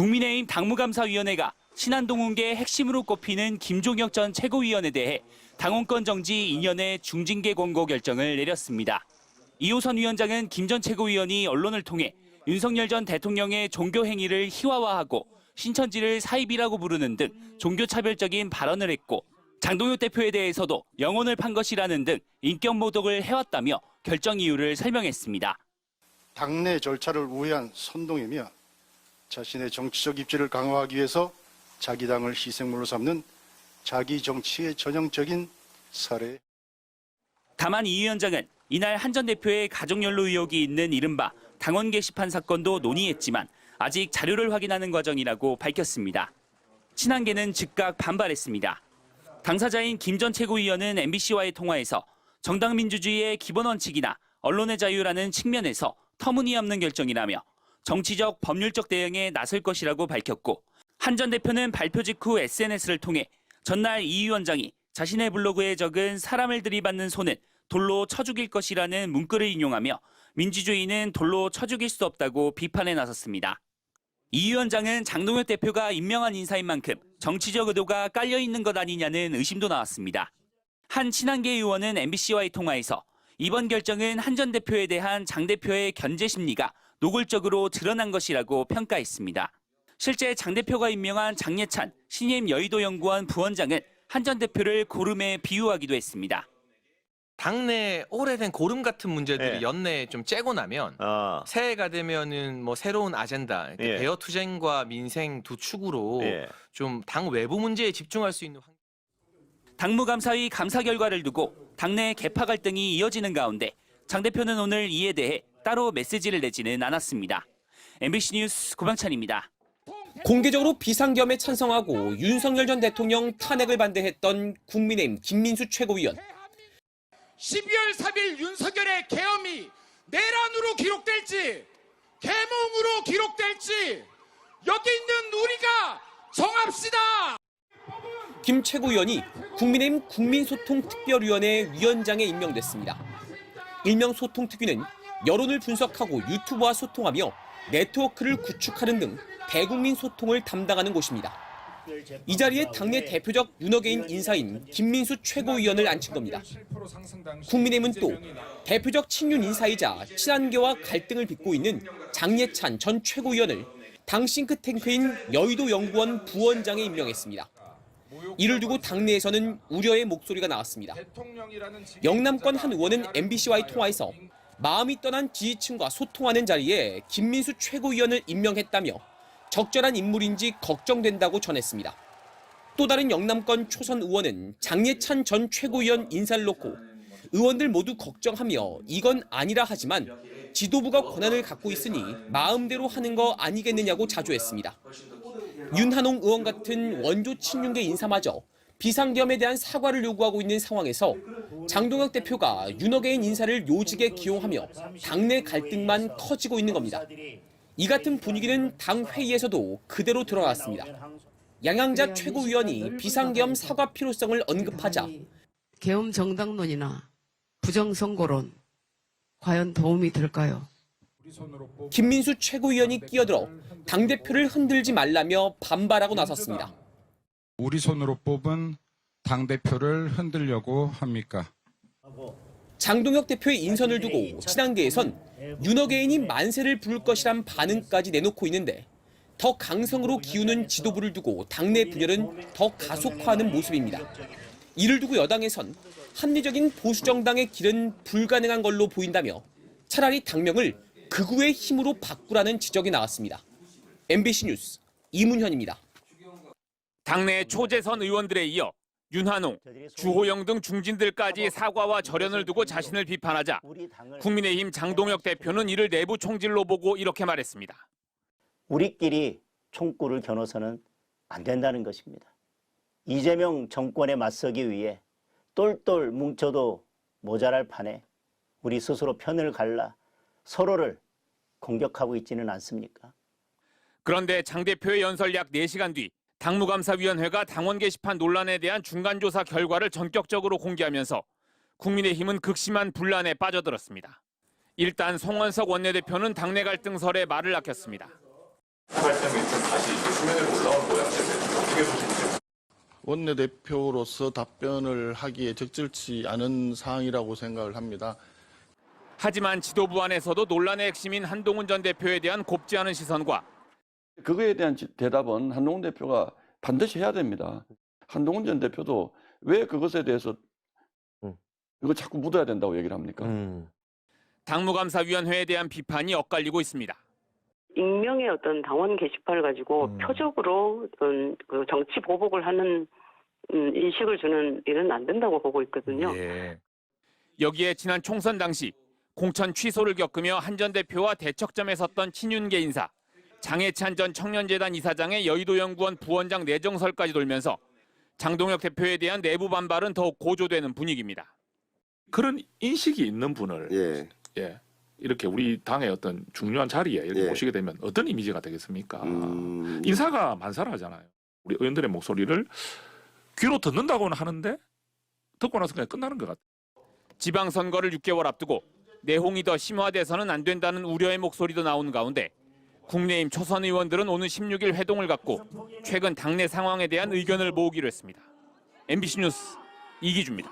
국민의힘 당무감사위원회가 신안동운계 핵심으로 꼽히는 김종혁 전 최고위원에 대해 당원권 정지 2년의 중징계 권고 결정을 내렸습니다. 이호선 위원장은 김 전 최고위원이 언론을 통해 윤석열 전 대통령의 종교 행위를 희화화하고 신천지를 사입이라고 부르는 등 종교차별적인 발언을 했고 장동혁 대표에 대해서도 영혼을 판 것이라는 등 인격 모독을 해왔다며 결정 이유를 설명했습니다. 당내 절차를 우회한 선동이며 자신의 정치적 입지를 강화하기 위해서 자기 당을 희생물로 삼는 자기 정치의 전형적인 사례. 다만 이 위원장은 이날 한 전 대표의 가족연루 의혹이 있는 이른바 당원 게시판 사건도 논의했지만 아직 자료를 확인하는 과정이라고 밝혔습니다. 친한계는 즉각 반발했습니다. 당사자인 김 전 최고위원은 MBC와의 통화에서 정당 민주주의의 기본 원칙이나 언론의 자유라는 측면에서 터무니없는 결정이라며 정치적 법률적 대응에 나설 것이라고 밝혔고 한 전 대표는 발표 직후 SNS를 통해 전날 이 위원장이 자신의 블로그에 적은 사람을 들이받는 손은 돌로 쳐 죽일 것이라는 문구를 인용하며 민주주의는 돌로 쳐 죽일 수 없다고 비판에 나섰습니다. 이 위원장은 장동혁 대표가 임명한 인사인 만큼 정치적 의도가 깔려 있는 것 아니냐는 의심도 나왔습니다. 한 친한계 의원은 MBC와의 통화에서 이번 결정은 한 전 대표에 대한 장 대표의 견제 심리가 노골적으로 드러난 것이라고 평가했습니다. 실제 장 대표가 임명한 장예찬 신임 여의도연구원 부원장은 한 전 대표를 고름에 비유하기도 했습니다. 당내 오래된 고름 같은 문제들이 연내에 좀 째고 나면 새해가 되면은 뭐 새로운 아젠다, 대여 투쟁과 민생 두 축으로 좀 당 외부 문제에 집중할 수 있는 당무감사위 감사 결과를 두고 당내 개파 갈등이 이어지는 가운데 장 대표는 오늘 이에 대해 따로 메시지를 내지는 않았습니다. MBC 뉴스 고병찬입니다. 공개적으로 비상겸에 찬성하고 윤석열 전 대통령 탄핵을 반대했던 국민의힘 김민수 최고위원. 12월 3일 윤석열의 계엄이 내란으로 기록될지 계몽으로 기록될지 여기 있는 우리가 정합시다. 김 최고위원이 국민의힘 국민소통특별위원회 위원장에 임명됐습니다. 일명 소통특위는 여론을 분석하고 유튜버와 소통하며 네트워크를 구축하는 등 대국민 소통을 담당하는 곳입니다. 이 자리에 당내 대표적 윤어게인 인사인 김민수 최고위원을 앉힌 겁니다. 국민의힘은 또 대표적 친윤 인사이자 친한계와 갈등을 빚고 있는 장예찬 전 최고위원을 당 싱크탱크인 여의도연구원 부원장에 임명했습니다. 이를 두고 당내에서는 우려의 목소리가 나왔습니다. 영남권 한 의원은 MBC와의 통화에서 마음이 떠난 지지층과 소통하는 자리에 김민수 최고위원을 임명했다며 적절한 인물인지 걱정된다고 전했습니다. 또 다른 영남권 초선 의원은 장예찬 전 최고위원 인사를 놓고 의원들 모두 걱정하며 이건 아니라 하지만 지도부가 권한을 갖고 있으니 마음대로 하는 거 아니겠느냐고 자조했습니다. 윤한홍 의원 같은 원조 친윤계 인사마저 비상겸에 대한 사과를 요구하고 있는 상황에서 장동혁 대표가 윤어게인 인사를 요직에 기용하며 당내 갈등만 커지고 있는 겁니다. 이 같은 분위기는 당 회의에서도 그대로 드러났습니다. 양양자 최고위원이 비상겸 사과 필요성을 언급하자 계엄 정당론이나 부정선거론 과연 도움이 될까요? 김민수 최고위원이 끼어들어 당대표를 흔들지 말라며 반발하고 나섰습니다. 우리 손으로 뽑은 당대표를 흔들려고 합니까? 장동혁 대표의 인선을 두고 친한계에선 윤어게인이 만세를 부를 것이란 반응까지 내놓고 있는데 더 강성으로 기우는 지도부를 두고 당내 분열은 더 가속화하는 모습입니다. 이를 두고 여당에선 합리적인 보수정당의 길은 불가능한 걸로 보인다며 차라리 당명을 극우의 힘으로 바꾸라는 지적이 나왔습니다. MBC 뉴스 이문현입니다. 당내 초재선 의원들에 이어 윤한홍, 주호영 등 중진들까지 사과와 절연을 두고 자신을 비판하자 국민의힘 장동혁 대표는 이를 내부 총질로 보고 이렇게 말했습니다. 우리끼리 총구를 겨눠서는 안 된다는 것입니다. 이재명 정권에 맞서기 위해 똘똘 뭉쳐도 모자랄 판에 우리 스스로 편을 갈라 서로를 공격하고 있지는 않습니까? 그런데 장 대표의 연설 약 4시간 뒤 당무감사위원회가 당원 게시판 논란에 대한 중간조사 결과를 전격적으로 공개하면서 국민의힘은 극심한 분란에 빠져들었습니다. 일단 송원석 원내대표는 당내 갈등설에 말을 아꼈습니다. 갈등이 좀 다시 원내대표로서 답변을 하기에 적절치 않은 사항이라고 생각을 합니다. 하지만 지도부 안에서도 논란의 핵심인 한동훈 전 대표에 대한 곱지 않은 시선과 그거에 대한 대답은 한동훈 대표가 반드시 해야 됩니다. 한동훈 전 대표도 왜 그것에 대해서 이거 자꾸 묻어야 된다고 얘기를 합니까? 당무감사위원회에 대한 비판이 엇갈리고 있습니다. 익명의 어떤 당원 게시판을 가지고 표적으로 어떤 그 정치 보복을 하는 인식을 주는 일은 안 된다고 보고 있거든요. 여기에 지난 총선 당시 공천 취소를 겪으며 한 전 대표와 대척점에 섰던 친윤계 인사, 장해찬 전 청년재단 이사장의 여의도연구원 부원장 내정설까지 돌면서 장동혁 대표에 대한 내부 반발은 더욱 고조되는 분위기입니다. 그런 인식이 있는 분을 이렇게 우리 당의 어떤 중요한 자리에 이렇게 모시게 되면 어떤 이미지가 되겠습니까? 인사가 만사라잖아요. 우리 의원들의 목소리를 귀로 듣는다고는 하는데 듣고 나서 그냥 끝나는 것 같아요. 지방선거를 6개월 앞두고 내홍이 더 심화돼서는 안 된다는 우려의 목소리도 나오는 가운데 국민의힘 초선 의원들은 오는 16일 회동을 갖고 최근 당내 상황에 대한 의견을 모으기로 했습니다. MBC 뉴스 이기주입니다.